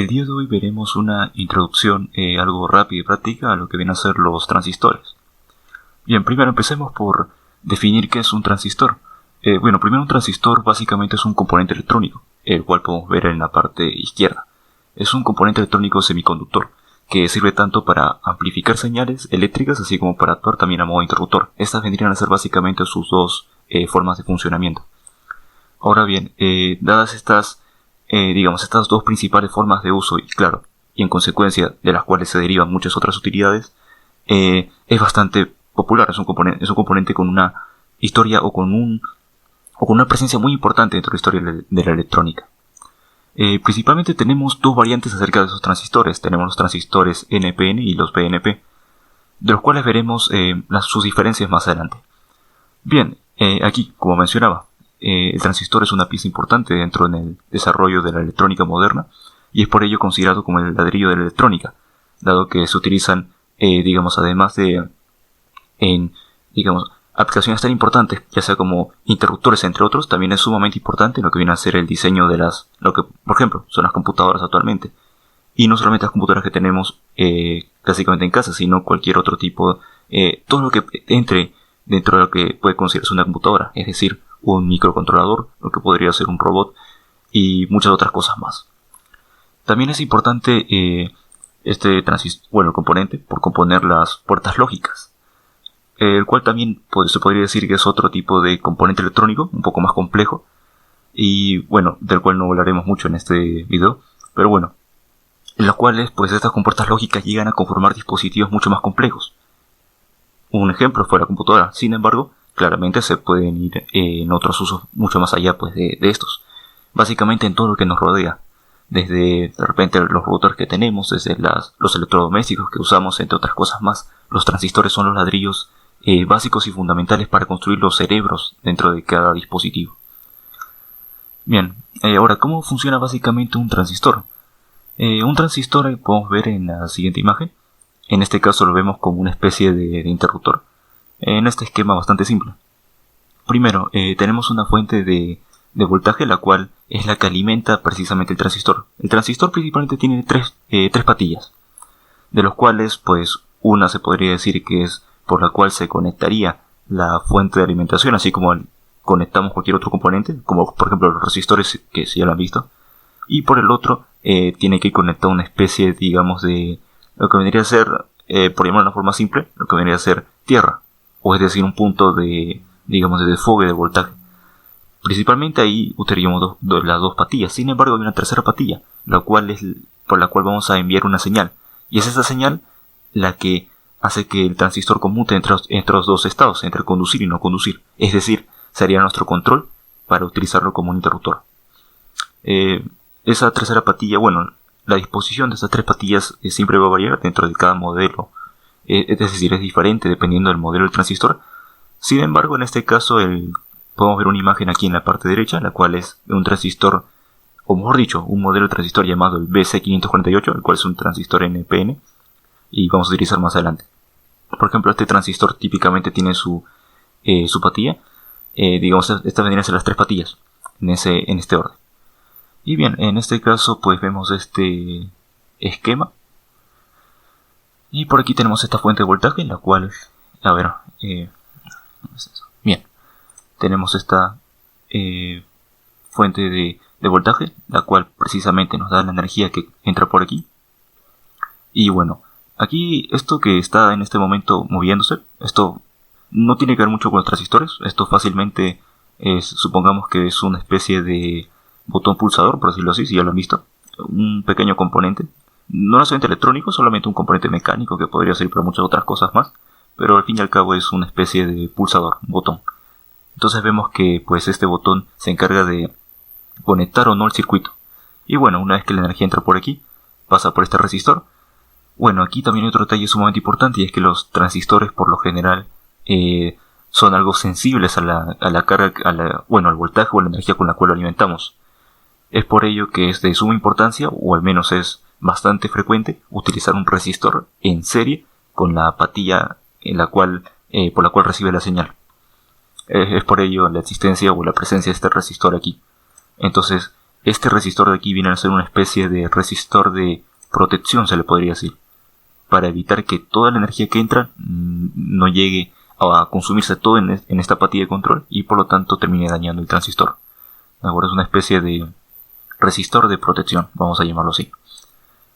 El día de hoy veremos una introducción algo rápida y práctica a lo que vienen a ser los transistores. Bien, primero empecemos por definir qué es un transistor. Primero un transistor básicamente es un componente electrónico, el cual podemos ver en la parte izquierda. Es un componente electrónico semiconductor, que sirve tanto para amplificar señales eléctricas así como para actuar también a modo interruptor. Estas vendrían a ser básicamente sus dos formas de funcionamiento. Ahora bien, dadas estas dos principales formas de uso y en consecuencia de las cuales se derivan muchas otras utilidades, es bastante popular. Es un componente con una historia o con una presencia muy importante dentro de la historia de la electrónica. Principalmente tenemos dos variantes acerca de esos transistores. Tenemos los transistores NPN y los PNP, de los cuales veremos sus diferencias más adelante. Bien, aquí, como mencionaba, el transistor es una pieza importante dentro del desarrollo de la electrónica moderna y es por ello considerado como el ladrillo de la electrónica, dado que se utilizan, además de aplicaciones tan importantes, ya sea como interruptores entre otros. También es sumamente importante en lo que viene a ser el diseño de lo que, por ejemplo, son las computadoras actualmente. Y no solamente las computadoras que tenemos clásicamente en casa, sino cualquier otro tipo, todo lo que entre dentro de lo que puede considerarse una computadora, es decir, un microcontrolador, lo que podría ser un robot y muchas otras cosas más. También es importante el componente por componer las puertas lógicas, el cual también se podría decir que es otro tipo de componente electrónico, un poco más complejo, y bueno, del cual no hablaremos mucho en este video, pero bueno, en los cuales pues estas compuertas lógicas llegan a conformar dispositivos mucho más complejos. Un ejemplo fue la computadora. Sin embargo, claramente se pueden ir en otros usos mucho más allá pues de estos, básicamente en todo lo que nos rodea, desde de repente los routers que tenemos, desde los electrodomésticos que usamos, entre otras cosas más. Los transistores son los ladrillos básicos y fundamentales para construir los cerebros dentro de cada dispositivo. Bien, ahora, ¿cómo funciona básicamente un transistor? Un transistor podemos ver en la siguiente imagen. En este caso lo vemos como una especie de interruptor, en este esquema bastante simple. Primero, tenemos una fuente de voltaje, la cual es la que alimenta precisamente el transistor. El transistor principalmente tiene tres patillas, de los cuales pues una se podría decir que es por la cual se conectaría la fuente de alimentación, así como conectamos cualquier otro componente, como por ejemplo los resistores, que si ya lo han visto. Y por el otro tiene que conectar una especie, de lo que vendría a ser, por llamarlo de una forma simple, lo que vendría a ser tierra, o es decir, un punto de desfogue de voltaje. Principalmente ahí utilizaríamos las dos patillas. Sin embargo, hay una tercera patilla, por la cual vamos a enviar una señal, y es esa señal la que hace que el transistor conmute entre los dos estados, entre conducir y no conducir. Es decir, sería nuestro control para utilizarlo como un interruptor. Esa tercera patilla, la disposición de estas tres patillas siempre va a variar dentro de cada modelo. Es decir, es diferente dependiendo del modelo del transistor. Sin embargo, en este caso podemos ver una imagen aquí en la parte derecha, la cual es un transistor, o mejor dicho, un modelo de transistor llamado el BC548, el cual es un transistor NPN, y vamos a utilizar más adelante. Por ejemplo, este transistor típicamente tiene su patilla. Estas vendrían a ser las tres patillas en este orden. Y bien, en este caso pues vemos este esquema. Y por aquí tenemos esta fuente de voltaje, en la cual, bien, tenemos esta fuente de voltaje, la cual precisamente nos da la energía que entra por aquí. Y bueno, aquí esto que está en este momento moviéndose, esto no tiene que ver mucho con los transistores. Esto fácilmente supongamos que es una especie de botón pulsador, por decirlo así, si ya lo han visto. Un pequeño componente, no necesariamente electrónico, solamente un componente mecánico que podría servir para muchas otras cosas más, pero al fin y al cabo es una especie de pulsador, un botón. Entonces vemos que pues este botón se encarga de conectar o no el circuito. Y bueno, una vez que la energía entra por aquí, pasa por este resistor. Bueno, aquí también hay otro detalle sumamente importante, y es que los transistores por lo general son algo sensibles a la carga, al voltaje o a la energía con la cual lo alimentamos. Es por ello que es de suma importancia, o al menos es bastante frecuente, utilizar un resistor en serie con la patilla por la cual recibe la señal. Es por ello la existencia o la presencia de este resistor aquí. Entonces, este resistor de aquí viene a ser una especie de resistor de protección, se le podría decir, para evitar que toda la energía que entra no llegue a consumirse todo en esta patilla de control y por lo tanto termine dañando el transistor. Ahora es una especie de resistor de protección, vamos a llamarlo así.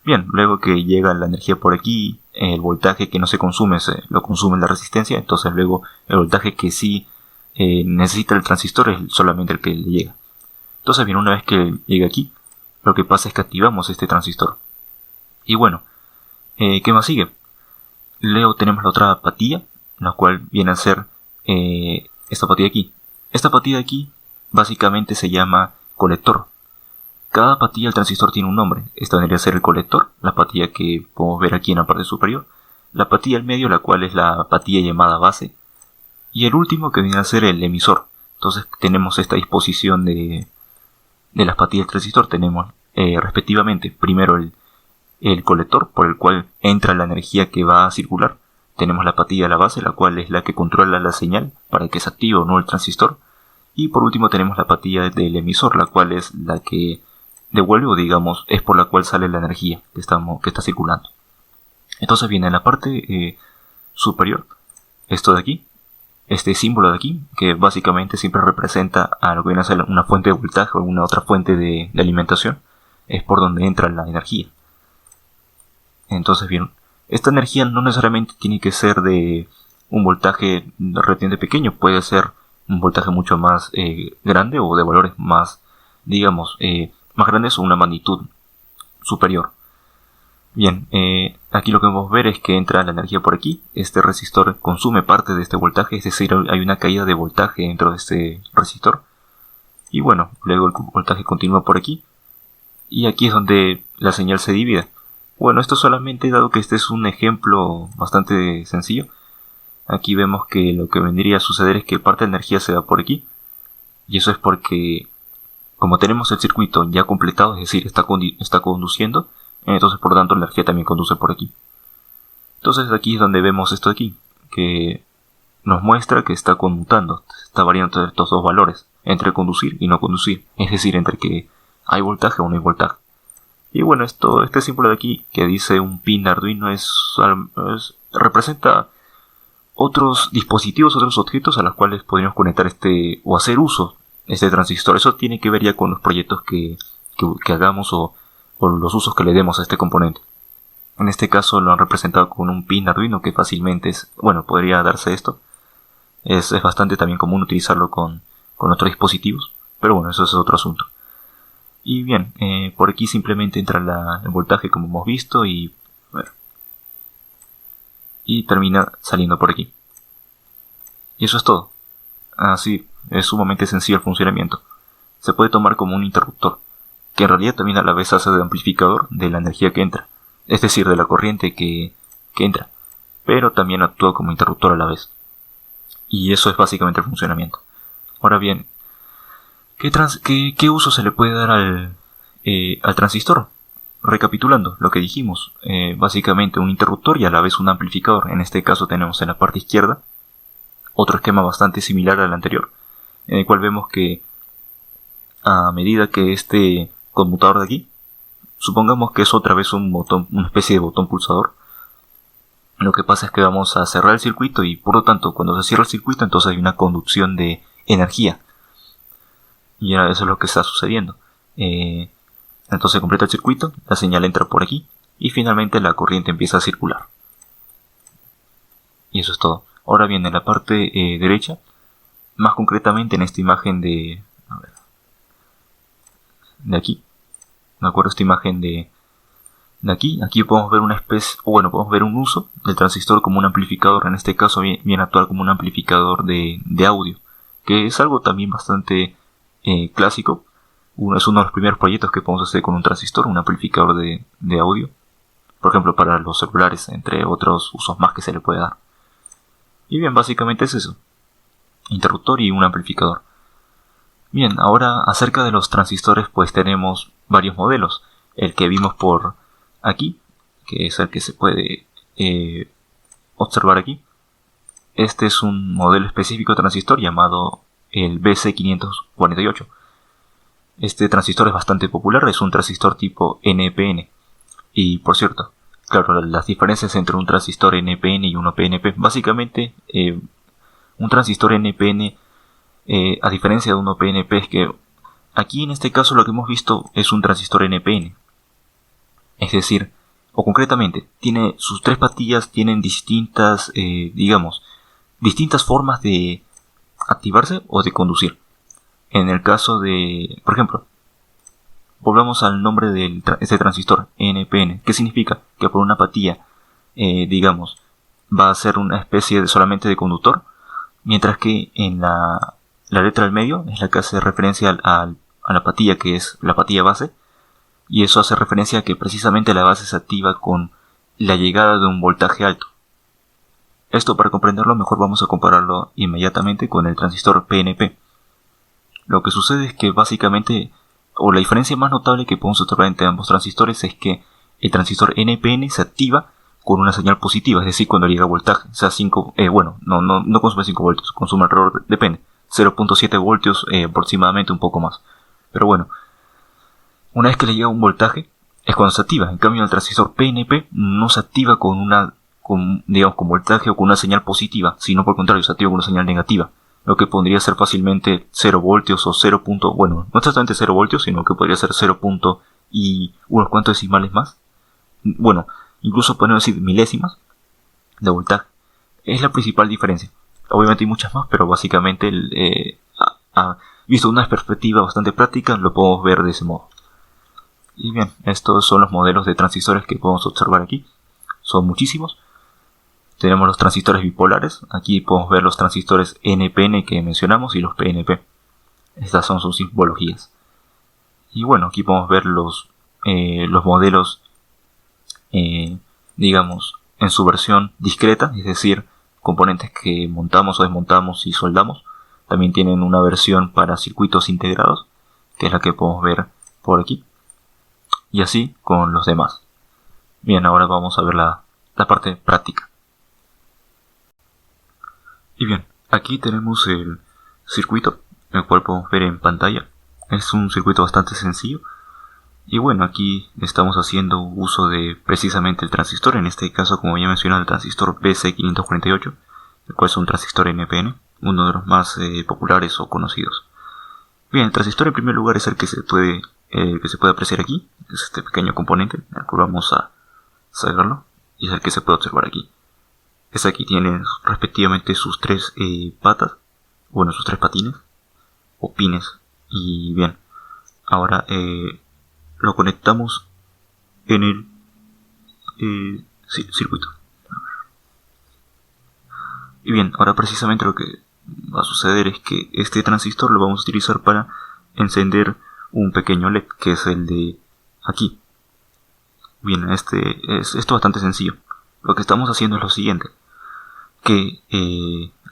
Bien, luego que llega la energía por aquí, el voltaje que no se consume lo consume la resistencia, entonces luego el voltaje que sí necesita el transistor es solamente el que le llega. Entonces bien, una vez que llega aquí, lo que pasa es que activamos este transistor. Y bueno, ¿qué más sigue? Luego tenemos la otra patilla, la cual viene a ser esta patilla aquí. Esta patilla de aquí básicamente se llama colector. Cada patilla del transistor tiene un nombre. Esta vendría a ser el colector, la patilla que podemos ver aquí en la parte superior. La patilla al medio, la cual es la patilla llamada base. Y el último que viene a ser el emisor. Entonces tenemos esta disposición de las patillas del transistor. Tenemos respectivamente primero el colector, por el cual entra la energía que va a circular. Tenemos la patilla de la base, la cual es la que controla la señal para que se active o no el transistor. Y por último tenemos la patilla del emisor, la cual es la que devuelve, o digamos, es por la cual sale la energía que está circulando. Entonces viene en la parte superior, esto de aquí, este símbolo de aquí, que básicamente siempre representa a lo que viene a ser una fuente de voltaje o alguna otra fuente de alimentación, es por donde entra la energía. Entonces bien, esta energía no necesariamente tiene que ser de un voltaje relativamente pequeño, puede ser un voltaje mucho más grande o de valores más, digamos, más grandes o una magnitud superior. Bien, aquí lo que vamos a ver es que entra la energía por aquí, este resistor consume parte de este voltaje, es decir, hay una caída de voltaje dentro de este resistor. Y bueno, luego el voltaje continúa por aquí, y aquí es donde la señal se divide. Bueno, esto solamente dado que este es un ejemplo bastante sencillo. Aquí vemos que lo que vendría a suceder es que parte de la energía se va por aquí, y eso es porque como tenemos el circuito ya completado, es decir, está conduciendo, entonces por lo tanto la energía también conduce por aquí. Entonces aquí es donde vemos esto de aquí, que nos muestra que está conmutando, está variando entre estos dos valores, entre conducir y no conducir, es decir, entre que hay voltaje o no hay voltaje. Y bueno, este símbolo de aquí que dice un pin de Arduino representa otros dispositivos, otros objetos a los cuales podríamos conectar o hacer uso de este transistor. Eso tiene que ver ya con los proyectos que hagamos o los usos que le demos a este componente. En este caso lo han representado con un pin Arduino que fácilmente podría darse esto. Es bastante también común utilizarlo con otros dispositivos, pero bueno, eso es otro asunto. Y bien, por aquí simplemente entra el voltaje como hemos visto y termina saliendo por aquí. Y eso es todo. Así, es sumamente sencillo el funcionamiento. Se puede tomar como un interruptor, que en realidad también a la vez hace de amplificador de la energía que entra, es decir, de la corriente que entra, pero también actúa como interruptor a la vez. Y eso es básicamente el funcionamiento. Ahora bien, ¿qué uso se le puede dar al transistor? Recapitulando lo que dijimos, básicamente un interruptor y a la vez un amplificador. En este caso tenemos en la parte izquierda otro esquema bastante similar al anterior, en el cual vemos que a medida que este conmutador de aquí, supongamos que es otra vez un botón, una especie de botón pulsador, lo que pasa es que vamos a cerrar el circuito y por lo tanto cuando se cierra el circuito entonces hay una conducción de energía. Y ahora eso es lo que está sucediendo. Entonces completa el circuito, la señal entra por aquí y finalmente la corriente empieza a circular. Y eso es todo. Ahora bien, en la parte derecha, más concretamente en esta imagen de aquí, ¿de acuerdo? Esta imagen de aquí podemos ver una especie, podemos ver un uso del transistor como un amplificador. En este caso viene a actuar como un amplificador de audio, que es algo también bastante clásico. Es uno de los primeros proyectos que podemos hacer con un transistor, un amplificador de audio, por ejemplo para los celulares, entre otros usos más que se le puede dar. Y bien, básicamente es eso, interruptor y un amplificador. Bien, ahora acerca de los transistores pues tenemos varios modelos. El que vimos por aquí, que es el que se puede observar aquí. Este es un modelo específico de transistor llamado el BC548. Este transistor es bastante popular, es un transistor tipo NPN. Y por cierto, claro, las diferencias entre un transistor NPN y uno PNP. Básicamente, un transistor NPN, a diferencia de uno PNP, es que aquí en este caso lo que hemos visto es un transistor NPN. Es decir, o concretamente, tiene sus tres patillas, tienen distintas, distintas formas de activarse o de conducir. En el caso de, por ejemplo, volvamos al nombre de este transistor, NPN. ¿Qué significa? Que por una patilla, va a ser una especie de solamente de conductor, mientras que en la letra del medio es la que hace referencia a la patilla, que es la patilla base, y eso hace referencia a que precisamente la base se activa con la llegada de un voltaje alto. Esto, para comprenderlo mejor, vamos a compararlo inmediatamente con el transistor PNP. Lo que sucede es que básicamente, o la diferencia más notable que podemos observar entre ambos transistores, es que el transistor NPN se activa con una señal positiva, es decir, cuando llega voltaje. O sea, no consume 5 voltios, consume alrededor, depende, 0.7 voltios aproximadamente, un poco más. Pero bueno, una vez que le llega un voltaje, es cuando se activa. En cambio, el transistor PNP no se activa con voltaje o con una señal positiva, sino por el contrario, se activa con una señal negativa. Lo que podría ser fácilmente 0 voltios o 0. No exactamente 0 voltios, sino que podría ser 0. Y unos cuantos decimales más. Bueno, incluso podemos decir milésimas de voltaje. Es la principal diferencia. Obviamente hay muchas más, pero básicamente, visto una perspectiva bastante práctica, lo podemos ver de ese modo. Y bien, estos son los modelos de transistores que podemos observar aquí. Son muchísimos. Tenemos los transistores bipolares. Aquí podemos ver los transistores NPN que mencionamos y los PNP. Estas son sus simbologías. Y bueno, aquí podemos ver los modelos, en su versión discreta, es decir, componentes que montamos o desmontamos y soldamos. También tienen una versión para circuitos integrados, que es la que podemos ver por aquí. Y así con los demás. Bien, ahora vamos a ver la parte práctica. Y bien, aquí tenemos el circuito, el cual podemos ver en pantalla. Es un circuito bastante sencillo. Y bueno, aquí estamos haciendo uso de precisamente el transistor, en este caso, como ya mencionado, el transistor BC548, el cual es un transistor NPN, uno de los más populares o conocidos. Bien, el transistor en primer lugar es el que se puede apreciar aquí, es este pequeño componente, el cual vamos a sacarlo, y es el que se puede observar aquí. Aquí tiene respectivamente sus tres patas, sus tres patines o pines. Y bien, ahora lo conectamos en el circuito. Y bien, ahora precisamente lo que va a suceder es que este transistor lo vamos a utilizar para encender un pequeño LED, que es el de aquí. Bien, esto es bastante sencillo. Lo que estamos haciendo es lo siguiente, que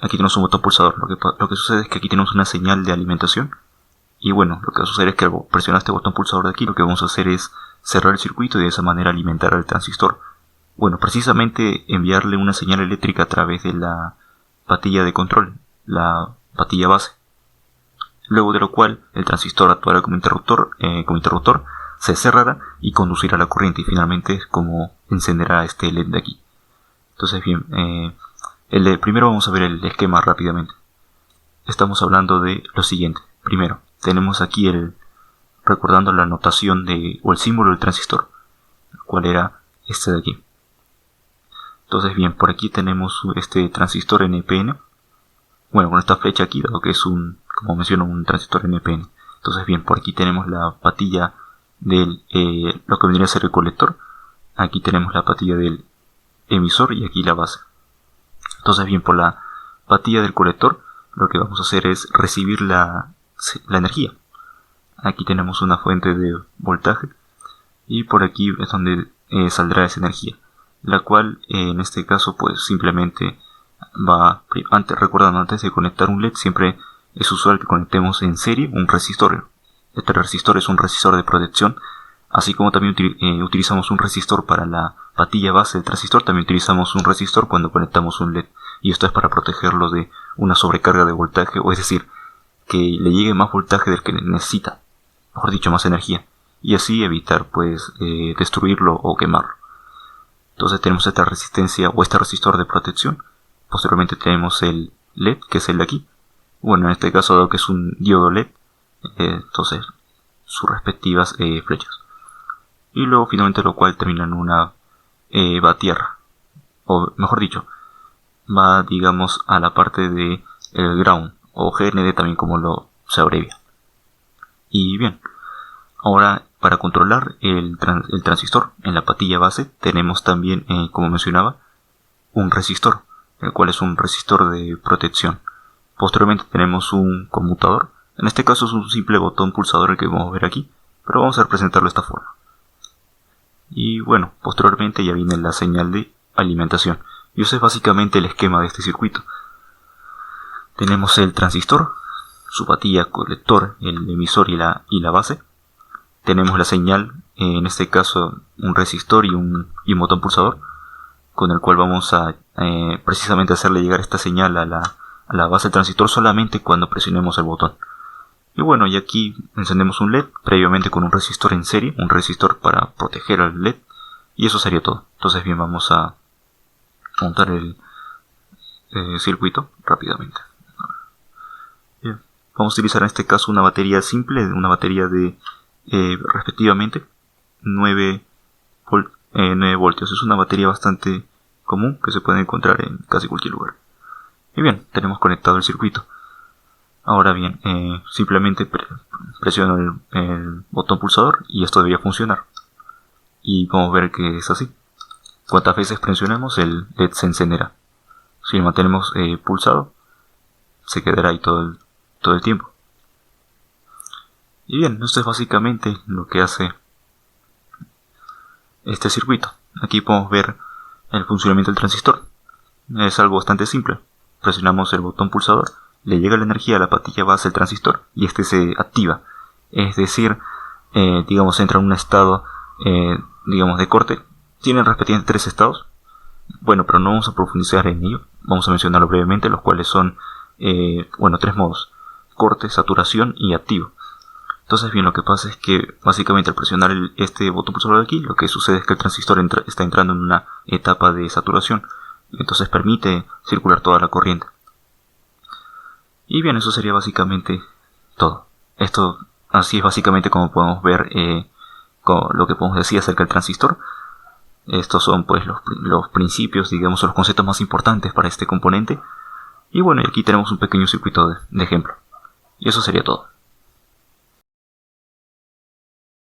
aquí tenemos un botón pulsador. Lo que sucede es que aquí tenemos una señal de alimentación. Y bueno, lo que va a suceder es que al presionar este botón pulsador de aquí, lo que vamos a hacer es cerrar el circuito y de esa manera alimentar al transistor. Bueno, precisamente enviarle una señal eléctrica a través de la patilla de control, la patilla base. Luego de lo cual el transistor actuará como interruptor, se cerrará y conducirá la corriente, y finalmente es como encenderá este LED de aquí. Entonces bien, primero vamos a ver el esquema rápidamente. Estamos hablando de lo siguiente. Primero, tenemos aquí recordando la notación o el símbolo del transistor, el cual era este de aquí. Entonces bien, por aquí tenemos este transistor NPN. Bueno, con esta flecha aquí, dado que es como menciono, un transistor NPN. Entonces bien, por aquí tenemos la patilla del lo que vendría a ser el colector. Aquí tenemos la patilla del emisor y aquí la base. Entonces bien, por la patilla del colector lo que vamos a hacer es recibir la energía. Aquí tenemos una fuente de voltaje y por aquí es donde saldrá esa energía, la cual en este caso pues simplemente antes de conectar un LED siempre es usual que conectemos en serie un resistor. Este resistor es un resistor de protección, así como también utilizamos un resistor para la patilla base del transistor. También utilizamos un resistor cuando conectamos un LED, y esto es para protegerlo de una sobrecarga de voltaje, o es decir, que le llegue más voltaje del que necesita. mejor dicho, más energía, y así evitar pues destruirlo o quemarlo. Entonces tenemos esta resistencia o este resistor de protección. Posteriormente tenemos el LED, que es el de aquí. Bueno, en este caso dado que es un diodo LED, entonces sus respectivas flechas. Y luego finalmente lo cual termina en una batierra, o mejor dicho, va digamos a la parte de el ground o GND también como se abrevia. Y bien, ahora para controlar el transistor en la patilla base tenemos también, como mencionaba, un resistor, el cual es un resistor de protección. Posteriormente tenemos un conmutador, en este caso es un simple botón pulsador el que vamos a ver aquí, pero vamos a representarlo de esta forma. Y bueno, posteriormente ya viene la señal de alimentación, y eso es básicamente el esquema de este circuito. Tenemos el transistor, su patilla colector, el emisor y la base. Tenemos la señal, en este caso un resistor y un botón pulsador, con el cual vamos a precisamente hacerle llegar esta señal a la base del transistor solamente cuando presionemos el botón. Y bueno, y aquí encendemos un LED previamente con un resistor en serie, un resistor para proteger al LED, y eso sería todo. Entonces bien, vamos a montar el circuito rápidamente. Bien, vamos a utilizar en este caso una batería simple, una batería de respectivamente 9 voltios. Es una batería bastante común que se puede encontrar en casi cualquier lugar. Y bien, tenemos conectado el circuito. Ahora bien, simplemente presiono el botón pulsador y esto debería funcionar. Y podemos ver que es así. Cuantas veces presionemos, el LED se encenderá. Si lo mantenemos pulsado, se quedará ahí todo el tiempo. Y bien, esto es básicamente lo que hace este circuito. Aquí podemos ver el funcionamiento del transistor. Es algo bastante simple. Presionamos el botón pulsador, le llega la energía a la patilla base del transistor y este se activa. Es decir, digamos entra en un estado digamos de corte. Tienen respectivamente 3 estados. Bueno, pero no vamos a profundizar en ello. Vamos a mencionarlo brevemente, los cuales son 3 modos: corte, saturación y activo. Entonces bien, lo que pasa es que básicamente al presionar este botón pulsador de aquí, lo que sucede es que el transistor está entrando en una etapa de saturación, y entonces permite circular toda la corriente. Y bien, eso sería básicamente todo. Esto así es básicamente como podemos ver lo que podemos decir acerca del transistor. Estos son pues los principios, digamos, los conceptos más importantes para este componente. Y bueno, y aquí tenemos un pequeño circuito de ejemplo. Y eso sería todo.